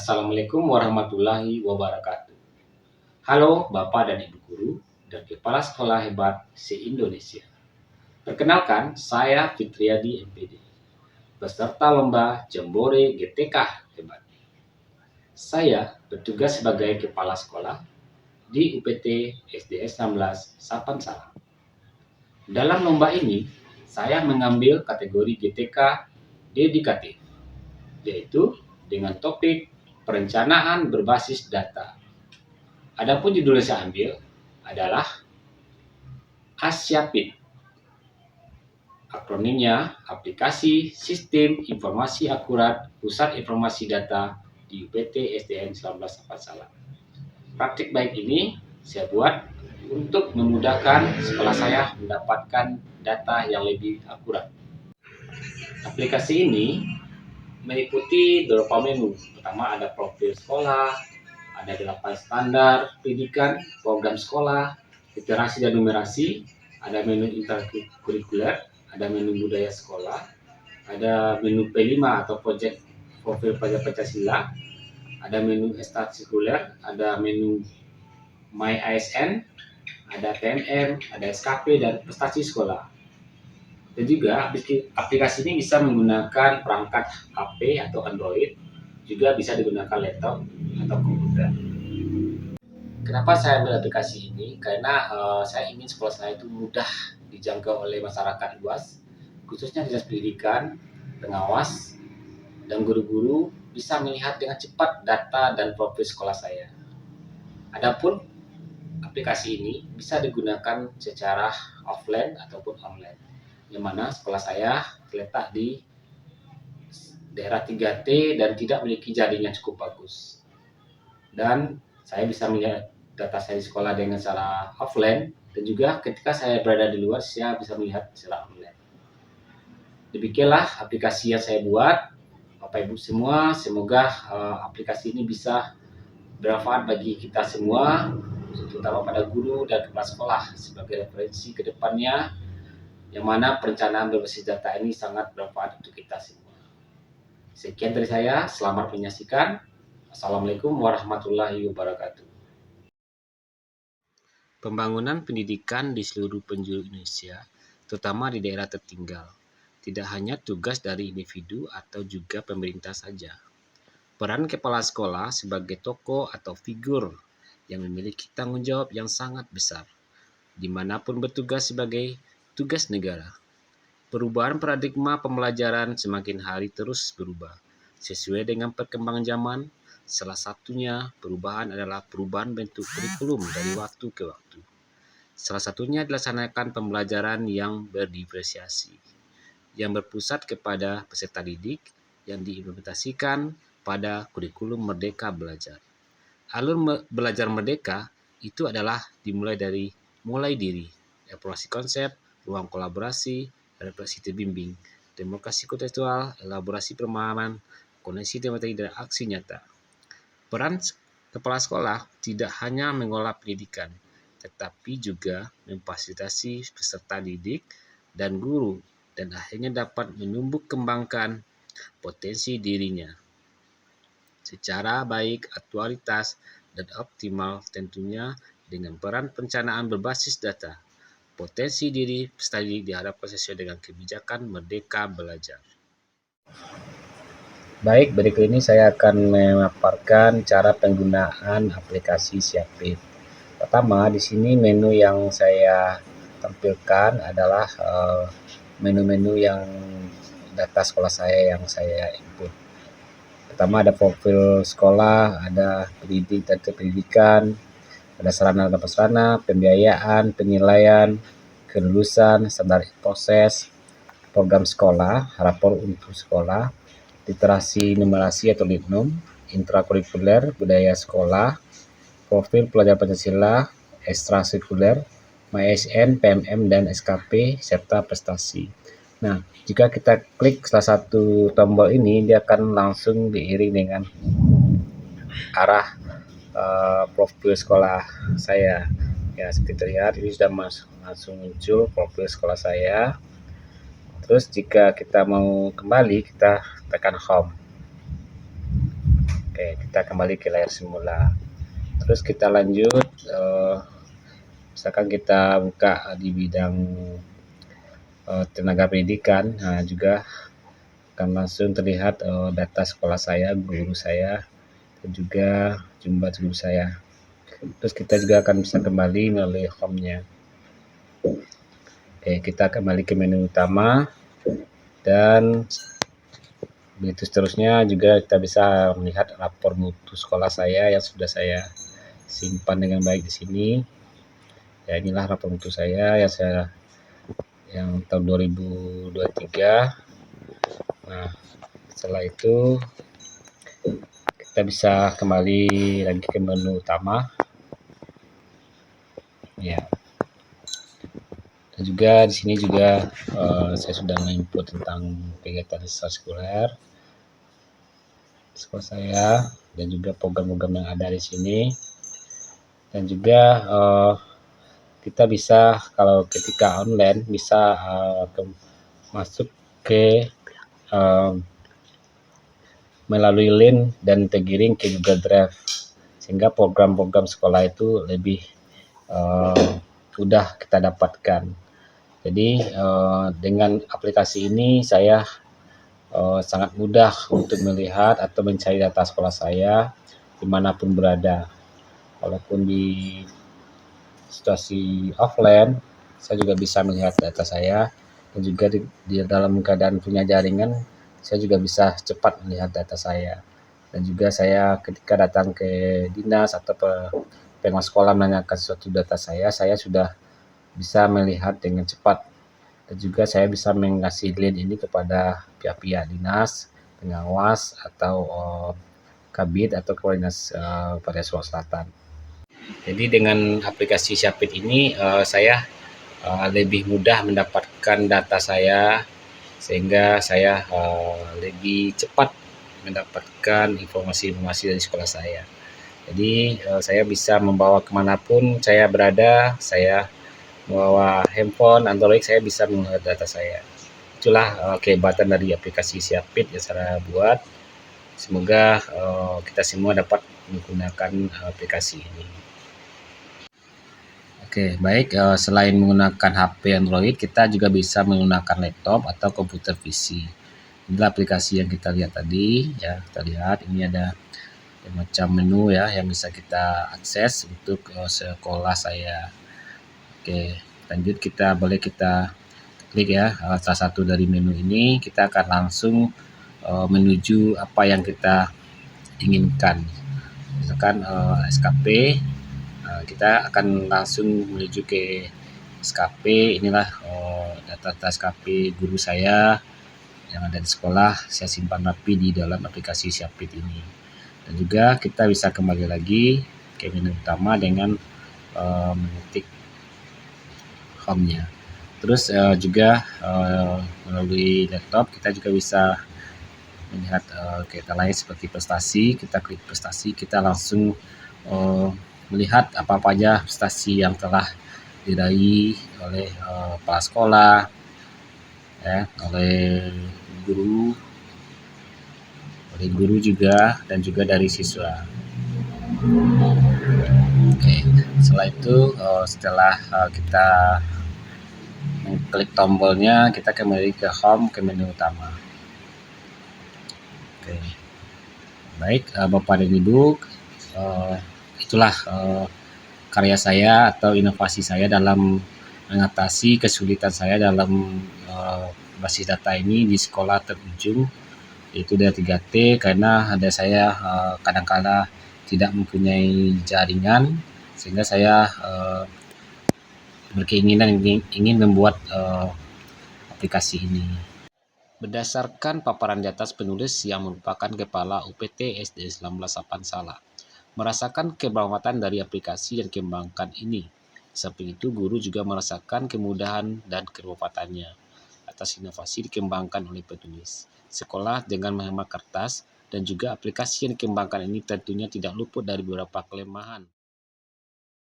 Assalamualaikum warahmatullahi wabarakatuh. Halo Bapak dan Ibu Guru dan Kepala Sekolah Hebat se-Indonesia. Perkenalkan, saya Fitriadi MPD, peserta lomba Jambore GTK Hebat. Saya bertugas sebagai Kepala Sekolah di UPT SDS 16 Sapan Salam. Dalam lomba ini, saya mengambil kategori GTK dedikatif, yaitu dengan topik perencanaan berbasis data. Adapun judul yang saya ambil adalah ASYAPID. Akronimnya Aplikasi Sistem Informasi Akurat Pusat Informasi Data di UPT SDN 19 Sapan Salam. Praktik baik ini saya buat untuk memudahkan sekolah saya mendapatkan data yang lebih akurat. Aplikasi ini meliputi beberapa menu. Pertama ada profil sekolah, ada 8 standar pendidikan, program sekolah, literasi dan numerasi, ada menu interkurikuler, ada menu budaya sekolah, ada menu P5 atau proyek profil pelajar Pancasila, ada menu ekstrakurikuler, ada menu My ASN, ada TMM, ada SKP dan prestasi sekolah. Dan juga aplikasi ini bisa menggunakan perangkat HP atau Android, juga bisa digunakan laptop atau komputer. Kenapa saya ambil aplikasi ini? Karena saya ingin sekolah saya itu mudah dijangkau oleh masyarakat luas, khususnya dinas pendidikan, pengawas, dan guru-guru bisa melihat dengan cepat data dan profil sekolah saya. Adapun aplikasi ini bisa digunakan secara offline ataupun online, yang mana sekolah saya terletak di daerah 3T dan tidak memiliki jaringan cukup bagus. Dan saya bisa melihat data saya di sekolah dengan secara offline, dan juga ketika saya berada di luar, saya bisa melihat secara online. Demikianlah aplikasi yang saya buat. Bapak Ibu semua, semoga aplikasi ini bisa bermanfaat bagi kita semua, terutama pada guru dan kepala sekolah sebagai referensi ke depannya, yang mana perencanaan berbasis data ini sangat bermanfaat untuk kita semua. Sekian dari saya, selamat menyaksikan. Assalamualaikum warahmatullahi wabarakatuh. Pembangunan pendidikan di seluruh penjuru Indonesia, terutama di daerah tertinggal, tidak hanya tugas dari individu atau juga pemerintah saja. Peran kepala sekolah sebagai tokoh atau figur yang memiliki tanggung jawab yang sangat besar, dimanapun bertugas sebagai tugas negara. Perubahan paradigma pembelajaran semakin hari terus berubah, sesuai dengan perkembangan zaman. Salah satunya perubahan adalah perubahan bentuk kurikulum dari waktu ke waktu. Salah satunya dilaksanakan pembelajaran yang berdiferensiasi, yang berpusat kepada peserta didik, yang diimplementasikan pada kurikulum Merdeka Belajar. Alur belajar merdeka itu adalah dimulai dari mulai diri, evaluasi konsep, ruang kolaborasi, refleksi terbimbing, demokrasi kontekstual, elaborasi pemahaman, koneksi materi dan aksi nyata. Peran kepala sekolah tidak hanya mengelola pendidikan, tetapi juga memfasilitasi peserta didik dan guru, dan akhirnya dapat menumbuh kembangkan potensi dirinya secara baik, aktualitas, dan optimal, tentunya dengan peran perencanaan berbasis data. Potensi diri peserta didik diharapkan sesuai dengan kebijakan Merdeka Belajar. Baik, berikut ini saya akan memaparkan cara penggunaan aplikasi Syapid. Pertama, di sini menu yang saya tampilkan adalah menu-menu yang data sekolah saya yang saya input. Pertama ada profil sekolah, ada pendidik dan kependidikan, ada sarana dan prasarana, pembiayaan, penilaian, kelulusan, standar proses, program sekolah, rapor untuk sekolah, literasi numerasi atau litnum, intrakurikuler, budaya sekolah, profil pelajar Pancasila, ekstrakurikuler, MySN, PMM, dan SKP, serta prestasi. Nah, jika kita klik salah satu tombol ini, dia akan langsung diiring dengan arah profil sekolah saya. Ya, seperti terlihat ini sudah langsung muncul profil sekolah saya. Terus jika kita mau kembali, kita tekan home. Oke, kita kembali ke layar semula. Terus kita lanjut, misalkan kita buka di bidang tenaga pendidikan, nah juga akan langsung terlihat data sekolah saya, guru saya, dan juga jumlah guru saya. Terus kita juga akan bisa kembali melalui home-nya. Oke, kita kembali ke menu utama, dan begitu seterusnya. Juga kita bisa melihat rapor mutu sekolah saya yang sudah saya simpan dengan baik di sini. Ya, inilah rapor mutu saya yang tahun 2023. Nah, setelah itu kita bisa kembali lagi ke menu utama. Ya. Dan juga di sini juga saya sudah menginput tentang kegiatan ekstrakurikuler sekolah saya, dan juga program-program yang ada di sini. Dan juga kita bisa, kalau ketika online, bisa masuk ke melalui link dan tergiring ke Google Drive, sehingga program-program sekolah itu lebih mudah kita dapatkan. Jadi dengan aplikasi ini saya sangat mudah untuk melihat atau mencari data sekolah saya dimanapun berada. Walaupun di situasi offline, saya juga bisa melihat data saya, dan juga di dalam keadaan punya jaringan, saya juga bisa cepat melihat data saya. Dan juga saya ketika datang ke dinas atau pengelola sekolah menanyakan suatu data saya sudah bisa melihat dengan cepat. Dan juga saya bisa mengasih link ini kepada pihak-pihak dinas, pengawas, atau kabid atau koordinasi pada Sulawesi Selatan. Jadi dengan aplikasi Syapit ini saya lebih mudah mendapatkan data saya, sehingga saya lebih cepat mendapatkan informasi-informasi dari sekolah saya. Jadi saya bisa membawa kemanapun saya berada, saya membawa handphone Android, saya bisa melihat data saya. Itulah kehebatan dari aplikasi Syapit yang saya buat. Semoga kita semua dapat menggunakan aplikasi ini. Oke, baik. Selain menggunakan HP Android, kita juga bisa menggunakan laptop atau komputer PC. Inilah aplikasi yang kita lihat tadi, ya. Kita lihat ini ada macam menu ya yang bisa kita akses untuk sekolah saya. Oke, lanjut boleh kita klik ya salah satu dari menu ini. Kita akan langsung menuju apa yang kita inginkan. Misalkan SKP, kita akan langsung menuju ke SKP. Inilah data SKP guru saya yang ada di sekolah, saya simpan rapi di dalam aplikasi Syapit ini. Dan juga kita bisa kembali lagi ke menu utama dengan mengetik home-nya. Terus juga melalui laptop kita juga bisa melihat kegiatan lain seperti prestasi. Kita klik prestasi, kita langsung melihat apa aja prestasi yang telah diraih oleh kepala sekolah, ya, oleh guru juga, dan juga dari siswa. Oke, setelah itu setelah kita mengklik tombolnya, kita kembali ke home, ke menu utama. Oke, baik Bapak dan Ibu, itulah karya saya atau inovasi saya dalam mengatasi kesulitan saya dalam basis data ini di sekolah terujung, yaitu dari 3T, karena ada saya kadang-kala tidak mempunyai jaringan, sehingga saya berkeinginan ingin membuat aplikasi ini. Berdasarkan paparan di atas, penulis yang merupakan Kepala UPT SD 19 Sapansala merasakan kebermanfaatan dari aplikasi yang dikembangkan ini. Samping itu, guru juga merasakan kemudahan dan kebermanfaatannya atas inovasi dikembangkan oleh penulis. Sekolah dengan menghemat kertas, dan juga aplikasi yang dikembangkan ini tentunya tidak luput dari beberapa kelemahan.